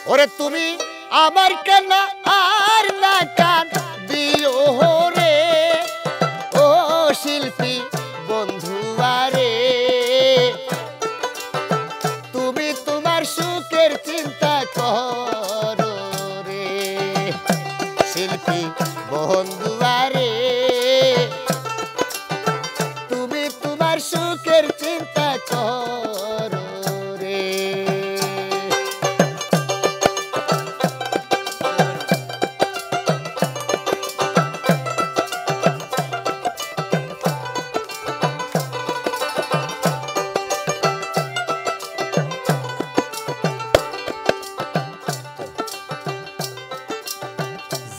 ওরে তুমি আমার কান্না আর না কান দিও রে ও শিল্পী বন্ধু আরে তুমি তোমার সুখের চিন্তা করো রে শিল্পী বন্ধু আরে তুমি তোমার সুখের চিন্তা করো রে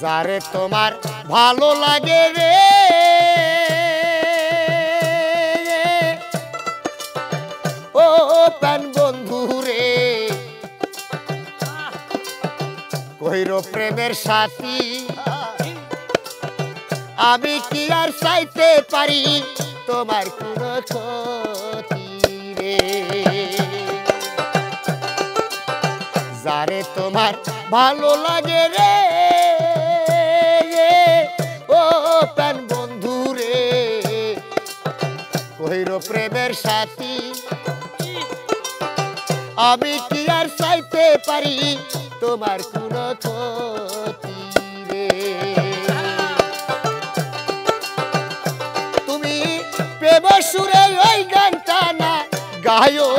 যারে তোমার ভালো লাগে রে ও প্রাণ বন্ধু রে কইরো প্রেমের সাথী আমি কি আর চাইতে পারি তোমার কোনো ক্ষতি রে যারে তোমার ভালো লাগে রে ও প্রাণ বন্ধু রে কইরো প্রেমের সাথী আমি কি আর চাইতে পারি তোমার কোনো ক্ষতি রে তুমি প্রেম সুরে ওই গানটা না গায়ো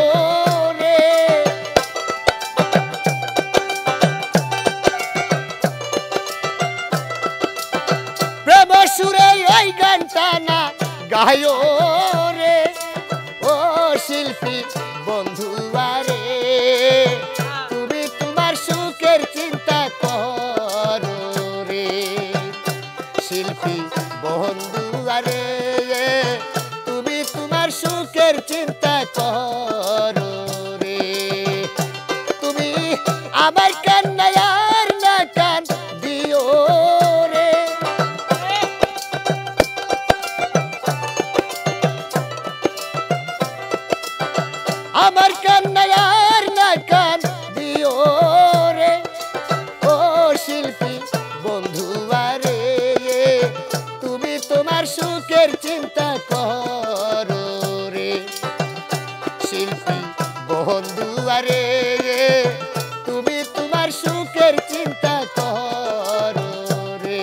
রে প্রেম সুরে ওই গানটা না গায়ো রে ও শিল্পী বন্ধু আরে তুমি তোমার সুখের চিন্তা করো রে শিল্পী বন্ধু আরে তুমি তোমার সুখের চিন্তা করো রে তুমি আমার কান্নায় আর না কান দিও রে আমার কান্নায় আর না কান দিও রে ও শিল্পী বন্ধু আরে তুমি তোমার সুখের চিন্তা করো রে শিল্পী বন্ধু আরে তুমি তোমার সুখের চিন্তা করো রে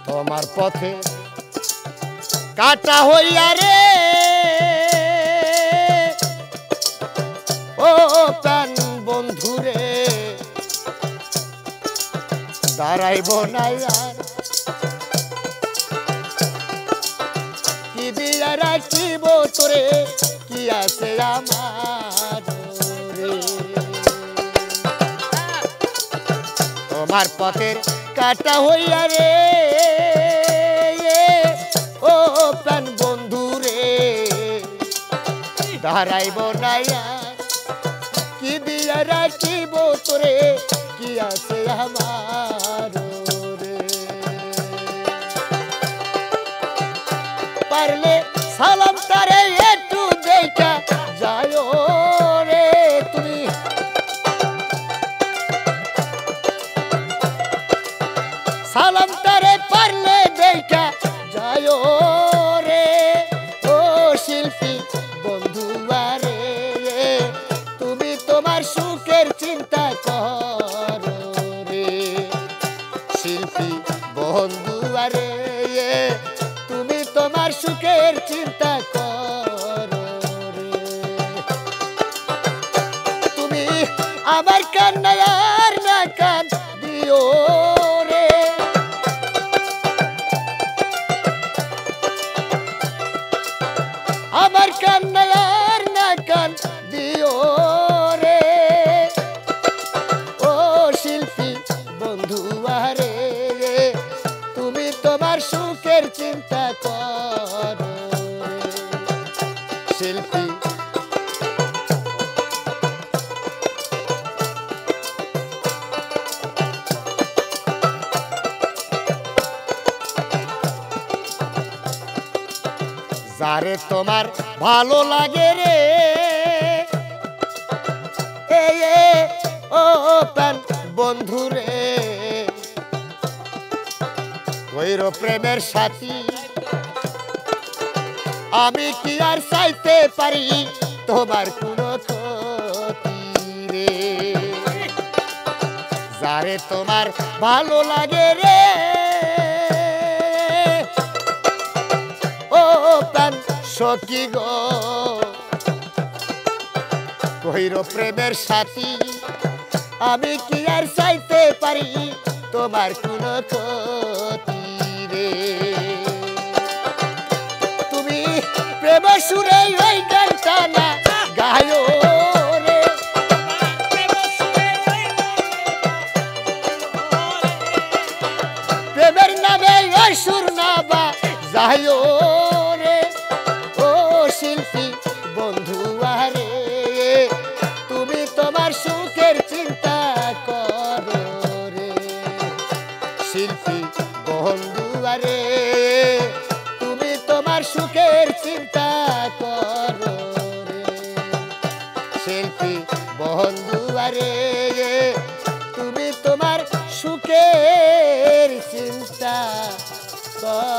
তোমার পথে কাটা হইয়া রে ও প্রাণ বন্ধু রে দাঁড়াইব না আর কি দিয়া রাখিব তোরে কি আছে আমার রে তোমার পথের কাটা হইয়া রে ও প্রাণ বন্ধু রে দাঁড়াইব না আর কি দিয়া রাখিব তোরে কি আছে আমার রে পারলে সালাম তারে একটু দেখা যায় রে তুমি সালাম তারে পারলে দেখা যায় রে ও শিল্পী বন্ধু আরে তুমি তোমার সুখের চিন্তা করো রে শিল্পী বন্ধু আরে তুমি তোমার সুখের চিন্তা করো রে তুমি আমার কান্নায় আর না কান দিও রে চিন্তা করো শিল্পী যারে তোমার ভালো লাগে রে ও প্রাণ বন্ধু রে কইরো প্রেমের সাথী আমি কি আর চাইতে পারি তোমার কোনো ক্ষতি রে যারে তোমার ভালো লাগে রে ও প্রাণ সখী গো কইরো প্রেমের সাথী আমি কি আর চাইতে পারি তোমার কোনো ক্ষতি রে তুমি প্রেম সুরে ওই গানটা না গায়ো রে প্রেমের নামে ওই সুর না বা যাইও রে ও শিল্পী বন্ধু আরে তুমি তোমার সুখের চিন্তা করো রে শিল্পী বন্ধু আরে তুমি তোমার সুখের চিন্তা করো রে শিল্পী বন্ধু আরে তুমি তোমার সুখের চিন্তা করো।